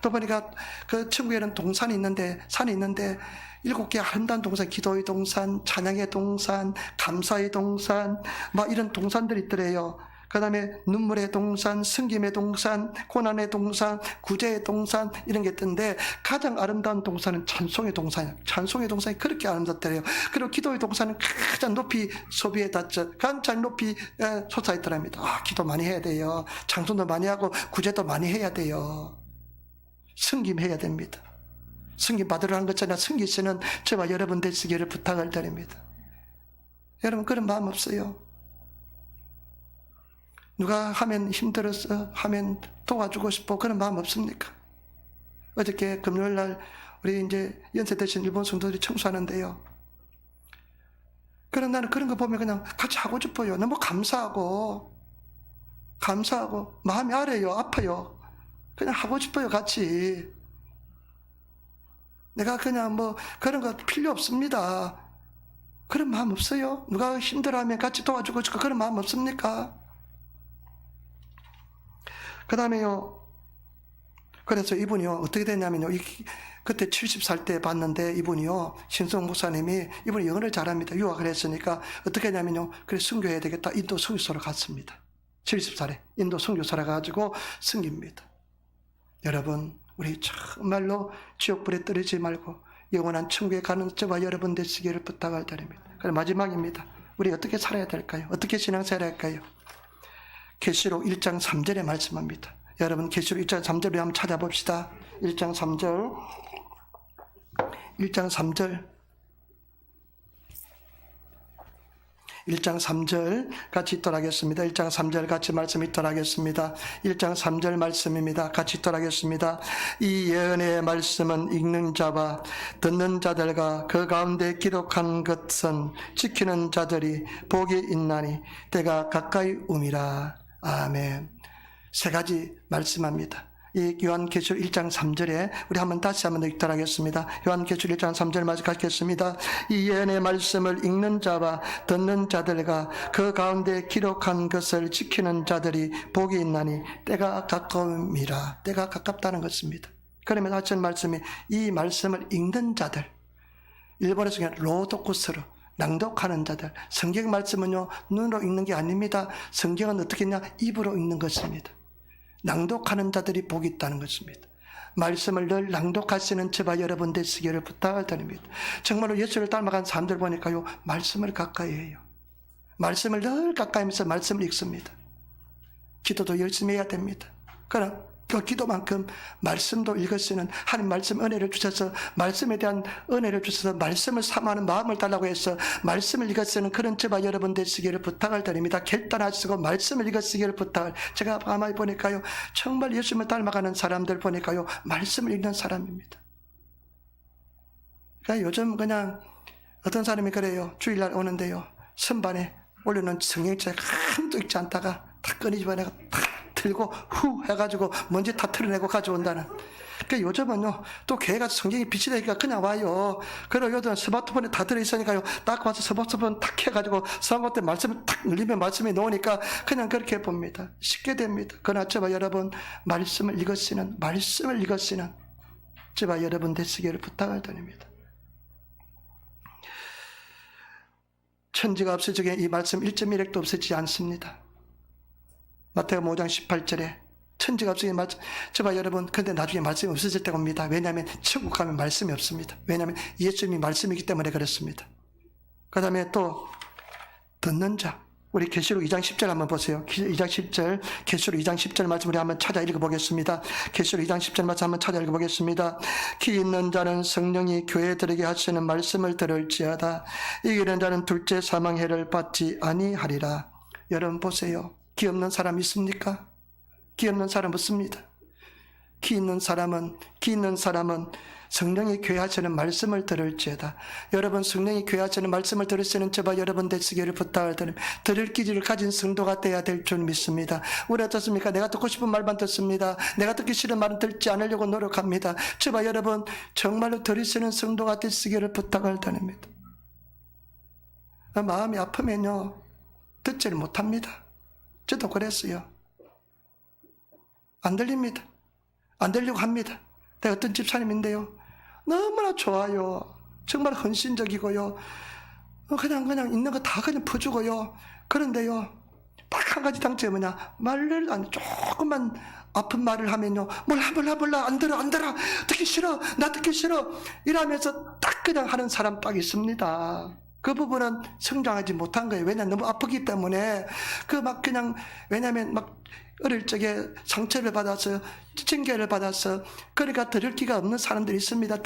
또 보니까 그 천국에는 동산이 있는데, 산이 있는데 7개 아름다운 동산, 기도의 동산, 찬양의 동산, 감사의 동산, 막 이런 동산들이 있더래요. 그 다음에 눈물의 동산, 승김의 동산, 고난의 동산, 구제의 동산 이런 게 있던데 가장 아름다운 동산은 찬송의 동산이에요. 찬송의 동산이 그렇게 아름답더래요. 그리고 기도의 동산은 가장 높이 소비에 닿죠. 가장 높이 솟아있더랍니다. 기도 많이 해야 돼요. 찬송도 많이 하고 구제도 많이 해야 돼요. 승김해야 됩니다. 승김 받으라는 것잖아요. 승기시는 저와 여러분 되시기를 부탁을 드립니다. 여러분 그런 마음 없어요? 누가 하면 힘들어서 하면 도와주고 싶고 그런 마음 없습니까? 어저께 금요일날 우리 이제 연세 드신 일본 성도들이 청소하는데요. 그런 나는 그런 거 보면 그냥 같이 하고 싶어요. 너무 감사하고 마음이 아려요, 아파요. 그냥 하고 싶어요, 같이. 내가 그냥 뭐 그런 거 필요 없습니다. 그런 마음 없어요? 누가 힘들어하면 같이 도와주고 싶고 그런 마음 없습니까? 그 다음에요. 그래서 이분이요, 어떻게 됐냐면요. 그때 70살 때 봤는데 이분이요, 신성 목사님이, 이분이 영어를 잘합니다. 유학을 했으니까 어떻게 했냐면요. 그래, 선교해야 되겠다. 인도 선교소로 갔습니다. 70살에 인도 선교소로 가가지고 섬깁니다. 여러분, 우리 정말로 지옥불에 떨어지지 말고 영원한 천국에 가는 저와 여러분 되시기를 부탁을 드립니다. 그럼 마지막입니다. 우리 어떻게 살아야 될까요? 어떻게 신앙생활 할까요? 계시록 1장 3절에 말씀합니다. 여러분, 계시록 1장 3절을 한번 찾아봅시다. 1장 3절 1장 3절 같이 있도록 하겠습니다. 1장 3절 같이 말씀 있도록 하겠습니다. 1장 3절 말씀입니다. 같이 있도록 하겠습니다. 이 예언의 말씀은 읽는 자와 듣는 자들과 그 가운데 기록한 것은 지키는 자들이 복이 있나니 때가 가까이 옴이라. 아멘. 세 가지 말씀합니다. 이 요한계시록 1장 3절에 우리 한번 다시 한번 읽도록 하겠습니다. 요한계시록 1장 3절 말씀 갖겠습니다. 이 예언의 말씀을 읽는 자와 듣는 자들과 그 가운데 기록한 것을 지키는 자들이 복이 있나니 때가 가까움이라. 때가 가깝다는 것입니다. 그러면 하신 말씀이 이 말씀을 읽는 자들, 일본에서 그냥 로도쿠스로 낭독하는 자들. 성경 말씀은요, 눈으로 읽는 게 아닙니다. 성경은 어떻게 했냐? 입으로 읽는 것입니다. 낭독하는 자들이 복이 있다는 것입니다. 말씀을 늘 낭독하시는 저와 여러분 되시기를 부탁을 드립니다. 정말로 예수를 닮아간 사람들 보니까요, 말씀을 가까이 해요. 말씀을 늘 가까이 하면서 말씀을 읽습니다. 기도도 열심히 해야 됩니다. 그럼 그 기도만큼 말씀도 읽으시는 하나님 말씀 은혜를 주셔서, 말씀에 대한 은혜를 주셔서 말씀을 사모하는 마음을 달라고 해서 말씀을 읽으시는 그런 저와 여러분 되시기를 부탁을 드립니다. 결단하시고 말씀을 읽으시기를 부탁을. 제가 가만히 보니까요, 정말 예수님을 닮아가는 사람들 보니까요, 말씀을 읽는 사람입니다. 그러니까 요즘 그냥 어떤 사람이 그래요. 주일날 오는데요, 선반에 올려놓은 성경책 한도 읽지 않다가 탁 꺼내집어내고 탁 들고 후 해가지고 먼지 다 털어내고 가져온다는. 그러니까 요즘은요, 또 교회 가서 성경이 빛이 되니까 그냥 와요. 그리고 요즘 스마트폰에 다 들어있으니까요, 딱 와서 스마트폰 탁 해가지고 스마트폰 말씀을 탁 늘리면 말씀이 나오니까 그냥 그렇게 봅니다. 쉽게 됩니다. 그러나 저와 여러분, 말씀을 읽으시는 저와 여러분 되시기를 부탁을 드립니다. 천지가 없을 적에 이 말씀 1.1핵도 없어지지 않습니다. 마태복음 5장 18절에 천지가 없으니 저와 여러분, 근데 나중에 말씀이 없어질 때가 옵니다. 왜냐하면 천국 가면 말씀이 없습니다. 왜냐하면 예수님이 말씀이기 때문에 그렇습니다. 그 다음에 또 듣는 자, 우리 계시록 2장 10절 한번 보세요. 2장 10절, 계시록 2장 10절 말씀 우리 한번 찾아 읽어보겠습니다. 계시록 2장 10절 말씀 한번 찾아 읽어보겠습니다. 귀 있는 자는 성령이 교회들에게 하시는 말씀을 들을지어다. 이기는 자는 둘째 사망해를 받지 아니하리라. 여러분 보세요. 귀 없는 사람 있습니까? 귀 없는 사람 없습니다. 귀 있는 사람은 성령이 교회하시는 말씀을 들을지어다. 여러분, 성령이 교회하시는 말씀을 들으시는 저와 여러분 되시기를 부탁을 드립니다. 들을 기질을 가진 성도가 되어야 될 줄 믿습니다. 우리 어떻습니까? 내가 듣고 싶은 말만 듣습니다. 내가 듣기 싫은 말은 듣지 않으려고 노력합니다. 저와 여러분, 정말로 들으시는 성도가 되시기를 부탁을 드립니다. 마음이 아프면요, 듣지를 못합니다. 저도 그랬어요. 안 들립니다. 안 들려고 합니다. 내가 어떤 집사님인데요, 너무나 좋아요. 정말 헌신적이고요. 그냥 있는 거 다 그냥 퍼주고요. 그런데요, 딱 한 가지 장점이 뭐냐, 말을 조금만 아픈 말을 하면요, 몰라 안 들어 듣기 싫어, 나 듣기 싫어 이러면서 딱 그냥 하는 사람 딱 있습니다. 그 부분은 성장하지 못한 거예요. 왜냐하면 너무 아프기 때문에. 왜냐하면 어릴 적에 상처를 받아서, 징계를 받아서, 그러니까 들을 기가 없는 사람들이 있습니다.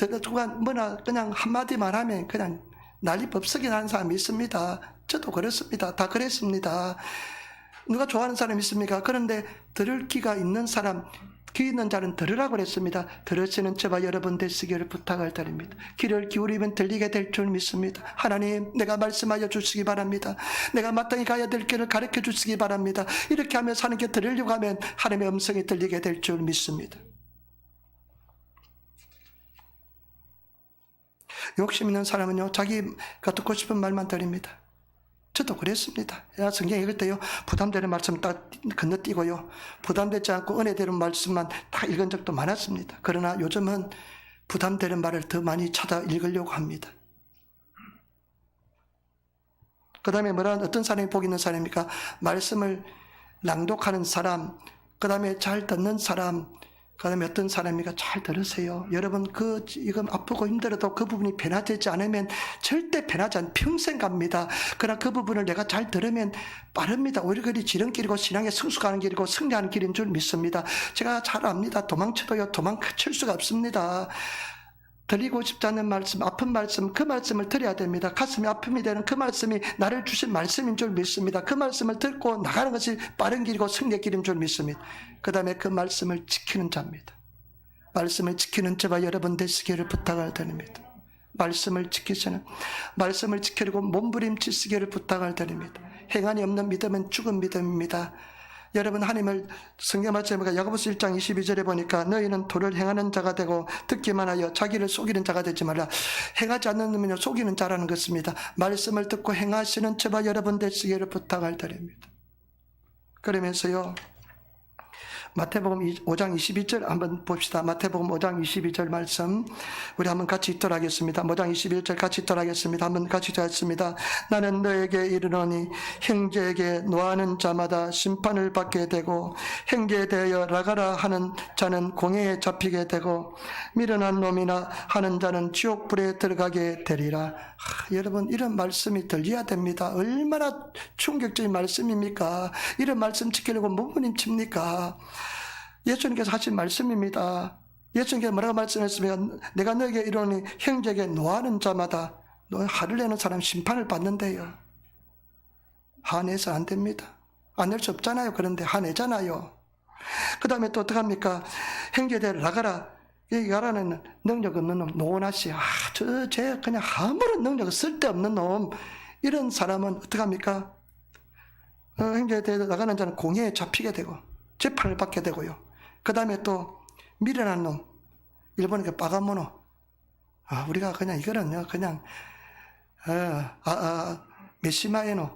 그냥 한마디만 하면 그냥 난리 법석이 나는 사람이 있습니다. 저도 그렇습니다. 다 그랬습니다. 누가 좋아하는 사람 있습니까? 그런데 들을 귀가 있는 사람, 귀 있는 자는 들으라고 그랬습니다. 들으시는 저와 여러분 되시기를 부탁을 드립니다. 귀를 기울이면 들리게 될 줄 믿습니다. 하나님, 내가 말씀하여 주시기 바랍니다. 내가 마땅히 가야 될 길을 가르쳐 주시기 바랍니다. 이렇게 하며 사는 게 들으려고 하면 하나님의 음성이 들리게 될 줄 믿습니다. 욕심 있는 사람은요, 자기가 듣고 싶은 말만 드립니다. 저도 그랬습니다. 성경 읽을 때요, 부담되는 말씀 딱 건너뛰고요, 부담되지 않고 은혜되는 말씀만 다 읽은 적도 많았습니다. 그러나 요즘은 부담되는 말을 더 많이 찾아 읽으려고 합니다. 그 다음에 어떤 사람이 복 있는 사람입니까? 말씀을 낭독하는 사람, 그 다음에 잘 듣는 사람, 그 다음에 어떤 사람이가 잘 들으세요. 여러분, 이건 아프고 힘들어도 그 부분이 변화되지 않으면 절대 변하지 않아. 평생 갑니다. 그러나 그 부분을 내가 잘 들으면 빠릅니다. 오히려 그리 지름길이고 신앙의 성숙하는 길이고 승리하는 길인 줄 믿습니다. 제가 잘 압니다. 도망쳐도요, 도망칠 수가 없습니다. 드리고 싶지 않은 말씀, 아픈 말씀, 그 말씀을 드려야 됩니다. 가슴이 아픔이 되는 그 말씀이 나를 주신 말씀인 줄 믿습니다. 그 말씀을 듣고 나가는 것이 빠른 길이고 승리의 길인 줄 믿습니다. 그 다음에 그 말씀을 지키는 자입니다. 말씀을 지키는 저와 여러분 되시기를 부탁을 드립니다. 말씀을 지키려고 몸부림치시기를 부탁을 드립니다. 행함이 없는 믿음은 죽은 믿음입니다. 여러분, 하나님을 성경 말씀에 야고보서 1장 22절에 보니까 너희는 도를 행하는 자가 되고 듣기만 하여 자기를 속이는 자가 되지 말라. 행하지 않는 놈은 속이는 자라는 것입니다. 말씀을 듣고 행하시는 저와 여러분 되시기를 부탁을 드립니다. 그러면서요, 마태복음 5장 22절 한번 봅시다. 마태복음 5장 22절 말씀 우리 한번 같이 읽도록 하겠습니다. 5장 21절 같이 읽도록 하겠습니다. 한번 같이 읽겠습니다. 나는 너에게 이르노니 형제에게 노하는 자마다 심판을 받게 되고 형제에 대하여 나가라 하는 자는 공회에 잡히게 되고 미련한 놈이나 하는 자는 지옥불에 들어가게 되리라. 여러분, 이런 말씀이 들려야 됩니다. 얼마나 충격적인 말씀입니까? 이런 말씀 지키려고 몸부림칩니까? 예수님께서 하신 말씀입니다. 예수님께서 뭐라고 말씀했습니까? 내가 너에게 이르노니 형제에게 노하는 자마다, 너 화를 내는 사람 심판을 받는데요. 화내서 안 됩니다. 안 낼 수 없잖아요. 그런데 화내잖아요. 그 다음에 또 어떡합니까? 형제에 대해 나가라. 이 가라는 능력 없는 놈, 노원하시. 쟤 그냥 아무런 능력, 쓸데없는 놈. 이런 사람은 어떡합니까? 형제에 대해 나가는 자는 공회에 잡히게 되고 재판을 받게 되고요. 그 다음에 또 미련한 놈, 일본의 빠가모노. 우리가 그냥 이거는요, 그냥 메시마에노,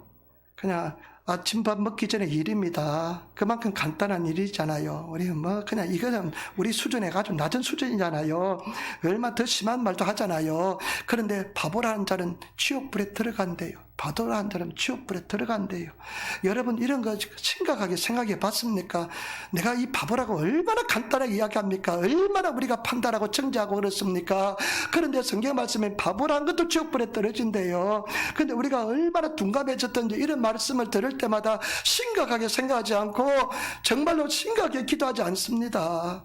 그냥 아침밥 먹기 전에 일입니다. 그만큼 간단한 일이잖아요. 우리 그냥 이거는 우리 수준에 아주 낮은 수준이잖아요. 얼마 더 심한 말도 하잖아요. 그런데 바보라는 자는 지옥불에 들어간대요. 바보라는 자는 지옥불에 들어간대요. 여러분, 이런 거 심각하게 생각해 봤습니까? 내가 이 바보라고 얼마나 간단하게 이야기합니까? 얼마나 우리가 판단하고 정죄하고 그렇습니까? 그런데 성경 말씀에 바보라는 것도 지옥불에 떨어진대요. 그런데 우리가 얼마나 둔감해졌던지 이런 말씀을 들을 때마다 심각하게 생각하지 않고 정말로 심각하게 기도하지 않습니다.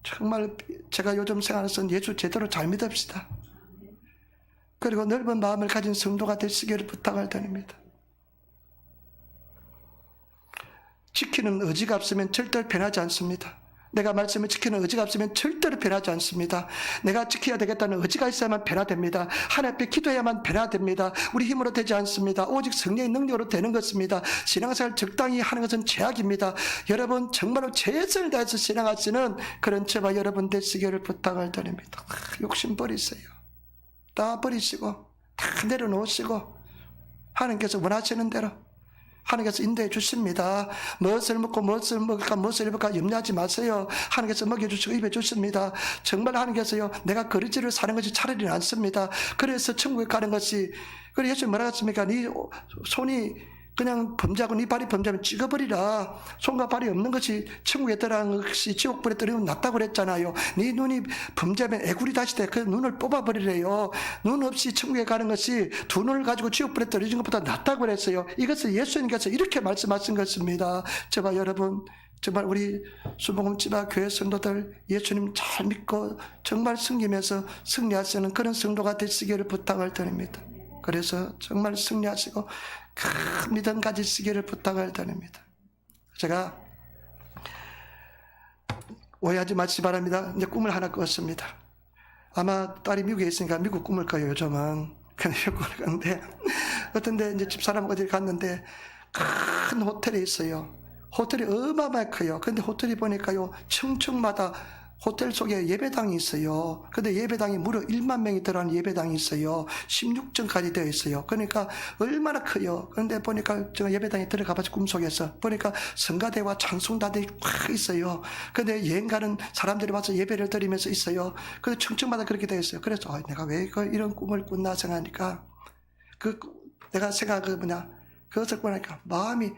정말 제가 요즘 생활에서 예수 제대로 잘 믿읍시다. 그리고 넓은 마음을 가진 성도가 되시기를 부탁을 드립니다. 지키는 의지가 없으면 절대로 변하지 않습니다. 내가 말씀을 지키는 의지가 없으면 절대로 변하지 않습니다. 내가 지켜야 되겠다는 의지가 있어야만 변화됩니다. 하나님 앞에 기도해야만 변화됩니다. 우리 힘으로 되지 않습니다. 오직 성령의 능력으로 되는 것입니다. 신앙생활 적당히 하는 것은 죄악입니다. 여러분, 정말로 최선을 다해서 신앙하시는 그런 저와 여러분 되시기를 부탁을 드립니다. 욕심 버리세요. 다 버리시고 다 내려놓으시고 하나님께서 원하시는 대로 하나님께서 인도해 주십니다. 무엇을 먹고 무엇을 먹을까 무엇을 입을까 염려하지 마세요. 하나님께서 먹여주시고 입혀주십니다. 정말 하나님께서요, 내가 거리지를 사는 것이 차라리 낫습니다. 그래서 천국에 가는 것이, 그래 예수님 뭐라고 했습니까? 네 손이 그냥 범죄하고 네 발이 범죄하면 찍어버리라. 손과 발이 없는 것이 천국에 들어가는 것이 지옥불에 들어가면 낫다고 그랬잖아요. 네 눈이 범죄하면 애구리 다시 돼. 그 눈을 뽑아버리래요. 눈 없이 천국에 가는 것이 두 눈을 가지고 지옥불에 떨어진 것보다 낫다고 그랬어요. 이것을 예수님께서 이렇게 말씀하신 것입니다. 저와 여러분, 정말 우리 수복음지바 교회 성도들 예수님 잘 믿고 정말 섬기면서 승리하시는 그런 성도가 되시기를 부탁을 드립니다. 그래서 정말 승리하시고 큰 믿음 가지시기를 부탁을 드립니다. 제가 오해하지 마시기 바랍니다. 이제 꿈을 하나 꿨습니다. 아마 딸이 미국에 있으니까 미국 꿈을 꿔요, 요즘은. 근데 꿈을 꿨는데, 어떤데 이제 집사람 어디 갔는데, 큰 호텔에 있어요. 호텔이 어마어마하게 커요. 근데 호텔이 보니까요, 층층마다 호텔 속에 예배당이 있어요. 근데 예배당이 무려 1만 명이 들어가는 예배당이 있어요. 16층까지 되어 있어요. 그러니까 얼마나 커요. 그런데 보니까 제가 예배당에 들어가봐서 꿈속에서 보니까 성가대와 찬송단들이 꽉 있어요. 근데 여행 가는 사람들이 와서 예배를 드리면서 있어요. 그 층층마다 그렇게 되어 있어요. 그래서 내가 왜 이런 꿈을 꾼나 생각하니까 내가 생각한 그것을 보니까 마음이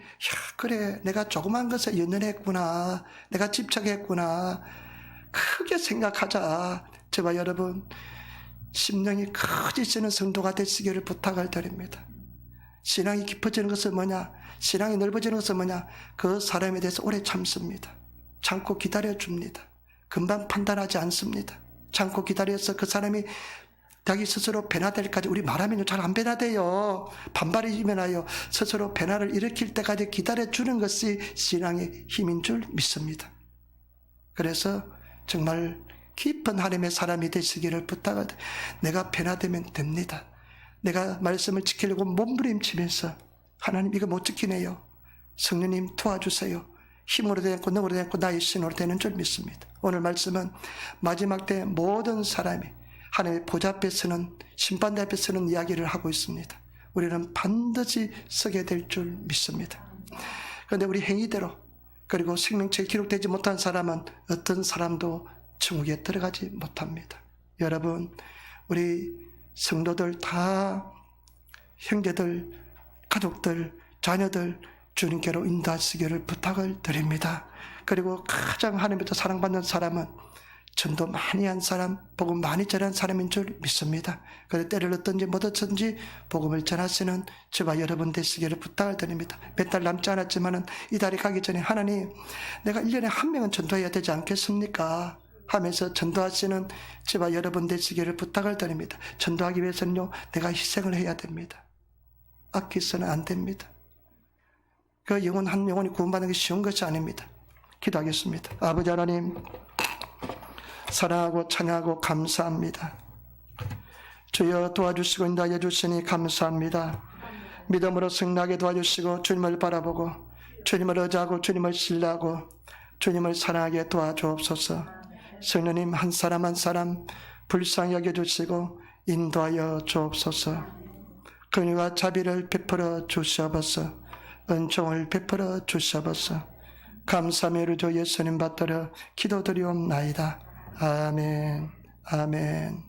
그래 내가 조그만 것에 연연했구나. 내가 집착했구나. 크게 생각하자. 제발 여러분 심령이 커지시는 성도가 되시기를 부탁을 드립니다. 신앙이 깊어지는 것은 뭐냐? 신앙이 넓어지는 것은 뭐냐? 그 사람에 대해서 오래 참습니다. 참고 기다려줍니다. 금방 판단하지 않습니다. 참고 기다려서 그 사람이 자기 스스로 변화될 때까지, 우리 말하면 잘 안 변화돼요. 반발이 일어나요. 스스로 변화를 일으킬 때까지 기다려주는 것이 신앙의 힘인 줄 믿습니다. 그래서 정말 깊은 하나님의 사람이 되시기를 부탁을 드립니다. 내가 변화되면 됩니다. 내가 말씀을 지키려고 몸부림치면서 하나님 이거 못 지키네요. 성령님 도와주세요. 힘으로 되고 능으로 되고 나의 신으로 되는 줄 믿습니다. 오늘 말씀은 마지막 때 모든 사람이 하나님의 보좌 앞에 서는, 심판대 앞에 서는 이야기를 하고 있습니다. 우리는 반드시 서게 될 줄 믿습니다. 그런데 우리 행위대로, 그리고 생명책에 기록되지 못한 사람은 어떤 사람도 천국에 들어가지 못합니다. 여러분, 우리 성도들 다 형제들, 가족들, 자녀들 주님께로 인도하시기를 부탁을 드립니다. 그리고 가장 하나님부터 사랑받는 사람은 전도 많이 한 사람, 복음 많이 전한 사람인 줄 믿습니다. 그래서 때를 얻든지 못 얻든지 복음을 전하시는 저와 여러분 되시기를 부탁을 드립니다. 몇 달 남지 않았지만은 이 달이 가기 전에 하나님, 내가 1년에 한 명은 전도해야 되지 않겠습니까? 하면서 전도하시는 저와 여러분 되시기를 부탁을 드립니다. 전도하기 위해서는요, 내가 희생을 해야 됩니다. 아끼서는 안 됩니다. 그 영혼 한 영혼이 구원받는 게 쉬운 것이 아닙니다. 기도하겠습니다. 아버지 하나님, 사랑하고 찬양하고 감사합니다. 주여 도와주시고 인도하여 주시니 감사합니다. 믿음으로 승리하게 도와주시고 주님을 바라보고 주님을 의지하고 주님을 신뢰하고 주님을 사랑하게 도와주옵소서. 성령님 한 사람 한 사람 불쌍히 여겨주시고 인도하여 주옵소서. 긍휼과 자비를 베풀어 주시옵소서. 은총을 베풀어 주시옵소서. 감사하며 우리 주 예수님 받들어 기도드리옵나이다. 아멘. 아멘.